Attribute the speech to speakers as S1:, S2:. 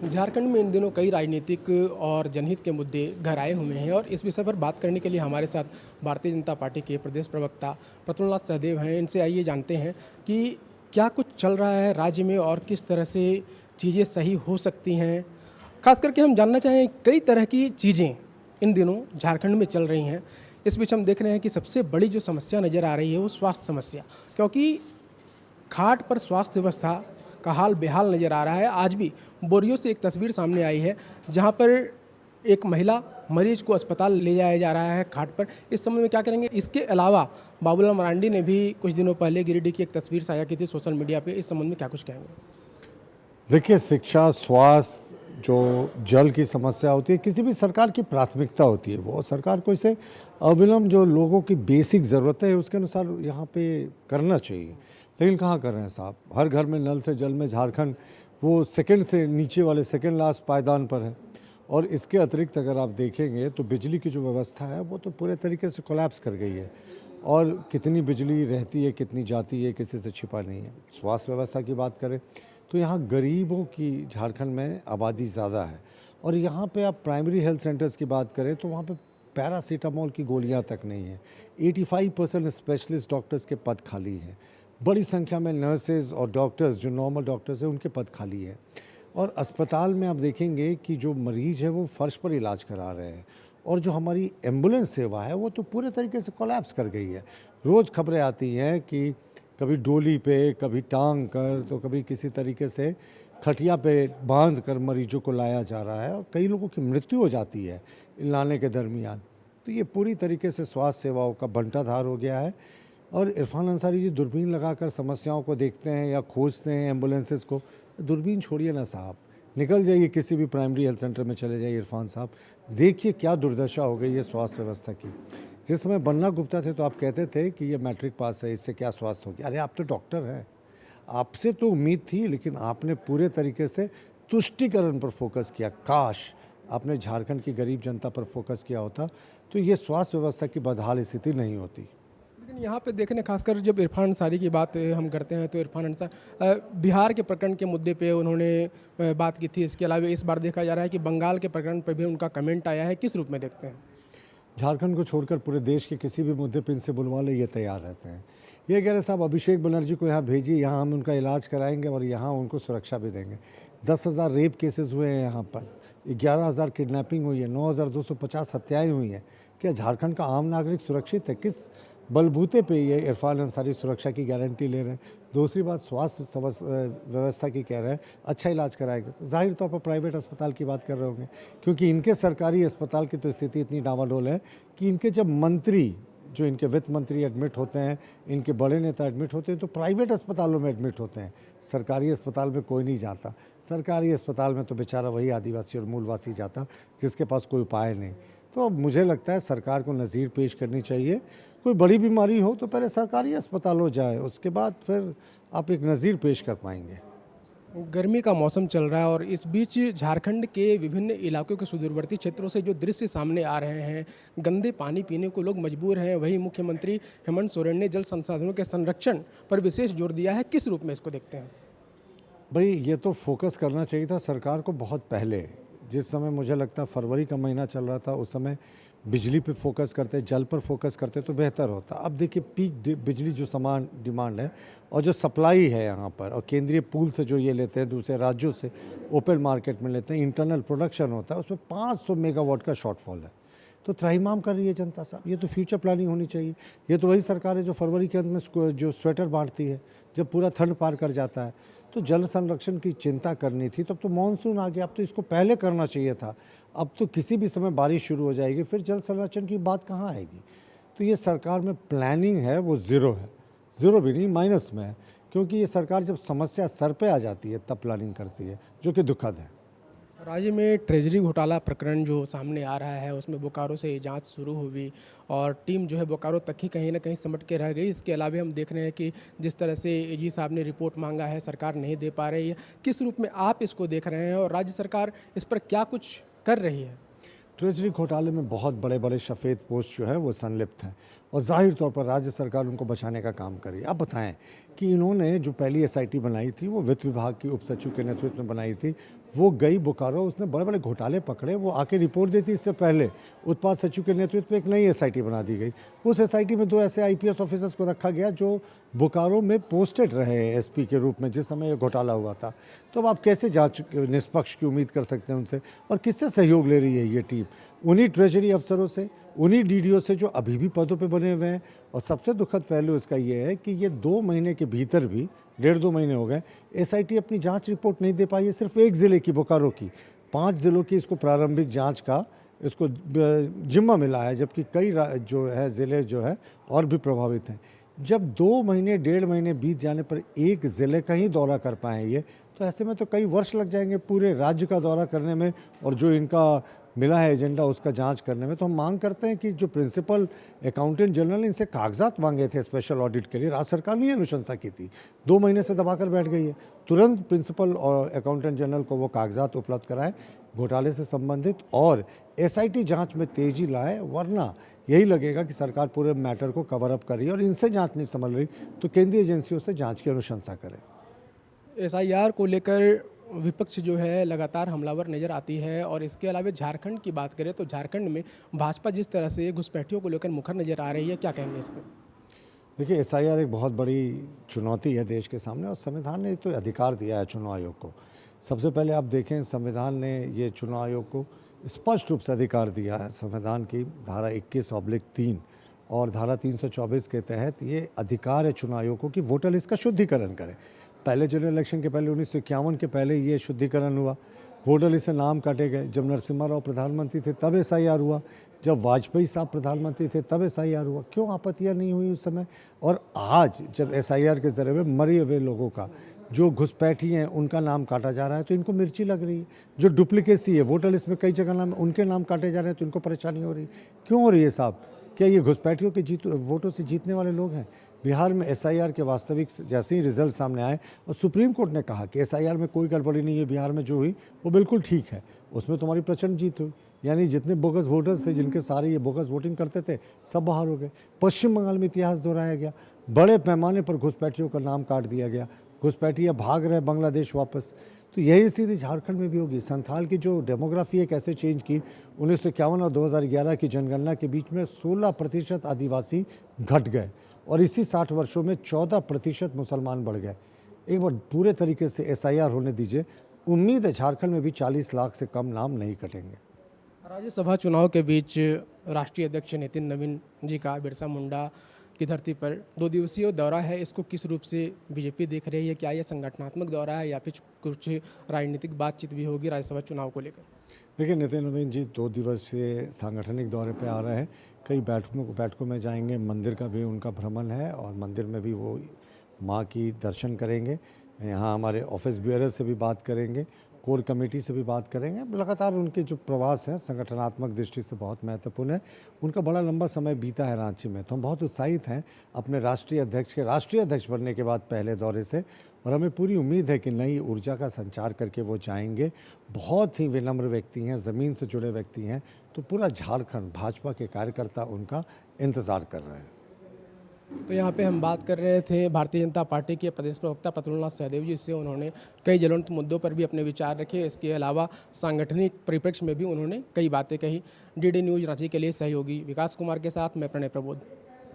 S1: झारखंड में इन दिनों कई राजनीतिक और जनहित के मुद्दे गहराए हुए हैं और इस विषय पर बात करने के लिए हमारे साथ भारतीय जनता पार्टी के प्रदेश प्रवक्ता प्रफुल्लनाथ सहदेव हैं। इनसे आइए जानते हैं कि क्या कुछ चल रहा है राज्य में और किस तरह से चीज़ें सही हो सकती हैं। खास करके हम जानना चाहें, कई तरह की चीज़ें इन दिनों झारखंड में चल रही हैं। इस बीच हम देख रहे हैं कि सबसे बड़ी जो समस्या नज़र आ रही है वो स्वास्थ्य समस्या, क्योंकि घाट पर स्वास्थ्य व्यवस्था का हाल बेहाल नज़र आ रहा है। आज भी बोरियो से एक तस्वीर सामने आई है जहां पर एक महिला मरीज को अस्पताल ले जाया जा रहा है घाट पर। इस संबंध में क्या करेंगे? इसके अलावा बाबूलाल मरांडी ने भी कुछ दिनों पहले गिरिडीह की एक तस्वीर साझा की थी सोशल मीडिया पे। इस संबंध में क्या कुछ कहेंगे?
S2: देखिए, शिक्षा, स्वास्थ्य, जो जल की समस्या होती है, किसी भी सरकार की प्राथमिकता होती है। वो सरकार को इसे अविलंब जो लोगों की बेसिक ज़रूरतें है उसके अनुसार यहाँ पे करना चाहिए। लेकिन कहाँ कर रहे हैं साहब? हर घर में नल से जल में झारखंड वो सेकंड से नीचे वाले सेकंड लास्ट पायदान पर है। और इसके अतिरिक्त अगर आप देखेंगे तो बिजली की जो व्यवस्था है वो तो पूरे तरीके से कोलैप्स कर गई है। और कितनी बिजली रहती है, कितनी जाती है, किसी से छिपा नहीं है। स्वास्थ्य व्यवस्था की बात करें तो यहाँ गरीबों की झारखंड में आबादी ज़्यादा है। और यहाँ पे आप प्राइमरी हेल्थ सेंटर्स की बात करें तो वहाँ पे पैरासीटामोल की गोलियाँ तक नहीं है। 85% स्पेशलिस्ट डॉक्टर्स के पद खाली हैं। बड़ी संख्या में नर्सेज और डॉक्टर्स जो नॉर्मल डॉक्टर्स हैं उनके पद खाली है। और अस्पताल में आप देखेंगे कि जो मरीज़ है वो फर्श पर इलाज करा रहे हैं। और जो हमारी एम्बुलेंस सेवा है वो तो पूरे तरीके से कोलैप्स कर गई है। रोज़ खबरें आती हैं कि कभी डोली पे, कभी टांग कर, तो कभी किसी तरीके से खटिया पे बांध कर मरीजों को लाया जा रहा है और कई लोगों की मृत्यु हो जाती है लाने के दरमियान। तो ये पूरी तरीके से स्वास्थ्य सेवाओं का बंटाधार हो गया है। और इरफान अंसारी जी दूरबीन लगाकर समस्याओं को देखते हैं या खोजते हैं एम्बुलेंसेस को। दूरबीन छोड़िए ना साहब, निकल जाइए किसी भी प्राइमरी हेल्थ सेंटर में चले जाइए इरफान साहब, देखिए क्या दुर्दशा हो गई है स्वास्थ्य व्यवस्था की। जिस समय बन्ना गुप्ता थे तो आप कहते थे कि ये मैट्रिक पास है, इससे क्या स्वास्थ्य होगी। अरे आप तो डॉक्टर हैं, आपसे तो उम्मीद थी, लेकिन आपने पूरे तरीके से तुष्टीकरण पर फोकस किया। काश आपने झारखंड की गरीब जनता पर फोकस किया होता तो ये स्वास्थ्य व्यवस्था की बदहाल स्थिति नहीं होती।
S1: लेकिन यहाँ पे देखने, खासकर जब इरफान अंसारी की बात हम करते हैं तो इरफान अंसारी बिहार के प्रकरण के मुद्दे पे उन्होंने बात की थी। इसके अलावा इस बार देखा जा रहा है कि बंगाल के प्रकरण पर भी उनका कमेंट आया है। किस रूप में देखते हैं?
S2: झारखंड को छोड़कर पूरे देश के किसी भी मुद्दे पर इनसे बुलवा ले, ये तैयार रहते हैं। ये कह रहे साहब अभिषेक बनर्जी को यहाँ भेजिए, यहाँ हम उनका इलाज कराएंगे और यहाँ उनको सुरक्षा भी देंगे। 10,000 रेप केसेस हुए हैं यहाँ पर, 11,000 किडनैपिंग हुई है, 9,250 हत्याएं हुई हैं। क्या झारखंड का आम नागरिक सुरक्षित है? किस बलबूते पे ये इरफान अंसारी सुरक्षा की गारंटी ले रहे हैं? दूसरी बात, स्वास्थ्य व्यवस्था की कह रहे हैं अच्छा इलाज कराएंगे, तो जाहिर तौर पर प्राइवेट अस्पताल की बात कर रहे होंगे, क्योंकि इनके सरकारी अस्पताल की तो स्थिति इतनी डामाडोल है कि इनके जब मंत्री, जो इनके वित्त मंत्री एडमिट होते हैं, इनके बड़े नेता एडमिट होते हैं तो प्राइवेट अस्पतालों में एडमिट होते हैं। सरकारी अस्पताल में कोई नहीं जाता। सरकारी अस्पताल में तो बेचारा वही आदिवासी और मूलवासी जाता जिसके पास कोई उपाय नहीं। तो अब मुझे लगता है सरकार को नज़ीर पेश करनी चाहिए। कोई बड़ी बीमारी हो तो पहले सरकारी अस्पताल हो जाए, उसके बाद फिर आप एक नज़ीर पेश कर पाएंगे।
S1: गर्मी का मौसम चल रहा है और इस बीच झारखंड के विभिन्न इलाकों के सुदूरवर्ती क्षेत्रों से जो दृश्य सामने आ रहे हैं, गंदे पानी पीने को लोग मजबूर हैं। वहीं मुख्यमंत्री हेमंत सोरेन ने जल संसाधनों के संरक्षण पर विशेष जोर दिया है। किस रूप में इसको देखते हैं?
S2: भाई ये तो फोकस करना चाहिए था सरकार को बहुत पहले। जिस समय मुझे लगता है फरवरी का महीना चल रहा था, उस समय बिजली पे फोकस करते, जल पर फोकस करते तो बेहतर होता। अब देखिए पीक बिजली जो समान डिमांड है और जो सप्लाई है यहाँ पर, और केंद्रीय पूल से जो ये लेते हैं, दूसरे राज्यों से ओपन मार्केट में लेते हैं, इंटरनल प्रोडक्शन होता है, उसमें 500 मेगावाट का शॉर्टफॉल है। तो त्राहिमाम कर रही है जनता साहब। ये तो फ्यूचर प्लानिंग होनी चाहिए। ये तो वही सरकार है जो फरवरी के अंत में जो स्वेटर बांटती है जब पूरा ठंड पार कर जाता है। तो जल संरक्षण की चिंता करनी थी, तब तो मानसून आ गया, अब तो इसको पहले करना चाहिए था। अब तो किसी भी समय बारिश शुरू हो जाएगी, फिर जल संरक्षण की बात कहाँ आएगी? तो ये सरकार में प्लानिंग है वो ज़ीरो है, ज़ीरो भी नहीं माइनस में है, क्योंकि ये सरकार जब समस्या सर पे आ जाती है तब प्लानिंग करती है, जो कि दुखद है।
S1: राज्य में ट्रेजरी घोटाला प्रकरण जो सामने आ रहा है उसमें बोकारो से जांच शुरू हुई और टीम जो है बोकारो तक ही कहीं ना कहीं सिमट के रह गई। इसके अलावा हम देख रहे हैं कि जिस तरह से एजी साहब ने रिपोर्ट मांगा है, सरकार नहीं दे पा रही है। किस रूप में आप इसको देख रहे हैं और राज्य सरकार इस पर क्या कुछ कर रही है?
S2: ट्रेजरी घोटाले में बहुत बड़े बड़े सफ़ेद पोस्ट जो है वो संलिप्त हैं और जाहिर तौर पर राज्य सरकार उनको बचाने का काम करी। अब बताएं कि इन्होंने जो पहली एसआईटी बनाई थी वो वित्त विभाग की उप सचिव के नेतृत्व में बनाई थी, वो गई बोकारो, उसने बड़े बड़े घोटाले पकड़े, वो आके रिपोर्ट देती। इससे पहले उत्पाद सचिव के नेतृत्व में एक नई एसआईटी बना दी गई। उस एसआईटी में 2 ऐसे आईपीएस ऑफिसर्स को रखा गया जो बोकारो में पोस्टेड रहे एसपी के रूप में जिस समय ये घोटाला हुआ था। तो अब आप कैसे जांच निष्पक्ष की उम्मीद कर सकते हैं उनसे? और किससे सहयोग ले रही है ये टीम? उन्हीं ट्रेजरी अफसरों से, उन्हीं डीडीओ से जो अभी भी पदों पे बने हुए हैं। और सबसे दुखद पहलू इसका ये है कि ये 2 महीने के भीतर भी, 1.5-2 महीने हो गए, एसआईटी अपनी जांच रिपोर्ट नहीं दे पाई है। सिर्फ एक ज़िले की, बोकारो की, 5 ज़िलों की इसको प्रारंभिक जांच का इसको जिम्मा मिला है, जबकि कई जो है ज़िले जो है और भी प्रभावित हैं। जब 2 महीने 1.5 महीने बीत जाने पर एक ज़िले का ही दौरा कर पाएँ ये, तो ऐसे में तो कई वर्ष लग जाएंगे पूरे राज्य का दौरा करने में और जो इनका मिला है एजेंडा उसका जांच करने में। तो हम मांग करते हैं कि जो प्रिंसिपल अकाउंटेंट जनरल ने इनसे कागजात मांगे थे स्पेशल ऑडिट के लिए, राज्य सरकार ने अनुशंसा की थी, 2 महीने से दबाकर बैठ गई है। तुरंत प्रिंसिपल और अकाउंटेंट जनरल को वो कागजात उपलब्ध कराएं घोटाले से संबंधित और एसआईटी जांच में तेजी लाए, वरना यही लगेगा कि सरकार पूरे मैटर को कवर अप कर रही है और इनसे जांच नहीं संभल रही तो केंद्रीय एजेंसियों से जांच की अनुशंसा करें।
S1: एसआईआर को लेकर विपक्ष जो है लगातार हमलावर नज़र आती है और इसके अलावा झारखंड की बात करें तो झारखंड में भाजपा जिस तरह से घुसपैठियों को लेकर मुखर नज़र आ रही है, क्या कहेंगे इस पर?
S2: देखिए, एसआईआर एक बहुत बड़ी चुनौती है देश के सामने और संविधान ने तो अधिकार दिया है चुनाव आयोग को। सबसे पहले आप देखें, संविधान ने ये चुनाव आयोग को स्पष्ट रूप से अधिकार दिया है। संविधान की धारा 21/3 और धारा 324 के तहत ये अधिकार है चुनाव आयोग को कि वोटर लिस्ट का शुद्धिकरण करें। पहले जनरल इलेक्शन के पहले 1951 के पहले ये शुद्धिकरण हुआ, वोटर लिस्ट से नाम काटे गए। जब नरसिम्हा राव प्रधानमंत्री थे तब एसआईआर हुआ, जब वाजपेयी साहब प्रधानमंत्री थे तब एसआईआर हुआ। क्यों आपत्तियां नहीं हुई उस समय? और आज जब एसआईआर के जरिए मरे हुए लोगों का, जो घुसपैठी हैं, उनका नाम काटा जा रहा है तो इनको मिर्ची लग रही है। जो डुप्लीकेसी है, वोटर लिस्ट में कई जगह नाम उनके नाम काटे जा रहे हैं तो इनको परेशानी हो रही है। क्यों हो रही है साहब? क्या ये घुसपैठियों के वोटों से जीतने वाले लोग हैं? बिहार में एसआईआर के वास्तविक जैसे ही रिजल्ट सामने आए और सुप्रीम कोर्ट ने कहा कि एसआईआर में कोई गड़बड़ी नहीं है, बिहार में जो हुई वो बिल्कुल ठीक है, उसमें तुम्हारी प्रचंड जीत हुई। यानी जितने बोगस वोटर्स थे, जिनके सारे ये बोगस वोटिंग करते थे, सब बाहर हो गए। पश्चिम बंगाल में इतिहास दोहराया गया, बड़े पैमाने पर घुसपैठियों का नाम काट दिया गया, घुसपैठियाँ भाग रहे बांग्लादेश वापस। तो यही स्थिति झारखंड में भी होगी। संथाल की जो डेमोग्राफी है कैसे चेंज की, 1951 और 2011 की जनगणना के बीच में 16% आदिवासी घट गए और इसी 60 वर्षों में 14% मुसलमान बढ़ गए। एक बार पूरे तरीके से एसआईआर होने दीजिए, उम्मीद है झारखंड में भी 40 लाख से कम नाम नहीं कटेंगे।
S1: राज्यसभा चुनाव के बीच राष्ट्रीय अध्यक्ष नितिन नवीन जी का बिरसा मुंडा की धरती पर 2 दिवसीय दौरा है, इसको किस रूप से बीजेपी देख रही है? क्या यह संगठनात्मक दौरा है या फिर कुछ राजनीतिक बातचीत भी होगी राज्यसभा चुनाव को लेकर?
S2: देखिए, नितिन नवीन जी 2 दिवसीय सांगठनिक दौरे पे आ रहे हैं। कई बैठकों में जाएंगे, मंदिर का भी उनका भ्रमण है और मंदिर में भी वो माँ की दर्शन करेंगे। यहाँ हमारे ऑफिस ब्यूरो से भी बात करेंगे, कोर कमेटी से भी बात करेंगे। लगातार उनके जो प्रवास हैं संगठनात्मक दृष्टि से बहुत महत्वपूर्ण है। उनका बड़ा लंबा समय बीता है रांची में, तो हम बहुत उत्साहित हैं अपने राष्ट्रीय अध्यक्ष बनने के बाद पहले दौरे से, और हमें पूरी उम्मीद है कि नई ऊर्जा का संचार करके वो जाएंगे। बहुत ही विनम्र व्यक्ति हैं, ज़मीन से जुड़े व्यक्ति हैं, तो पूरा झारखंड भाजपा के कार्यकर्ता उनका इंतज़ार कर रहे हैं।
S1: तो यहाँ पे हम बात कर रहे थे भारतीय जनता पार्टी के प्रदेश प्रवक्ता प्रफुल्लनाथ सहदेव जी से। उन्होंने कई ज्वलंत मुद्दों पर भी अपने विचार रखे। इसके अलावा सांगठनिक परिप्रेक्ष्य में भी उन्होंने कई बातें कही। डीडी न्यूज़ रांची के लिए सहयोगी विकास कुमार के साथ मैं प्रणय प्रबोध।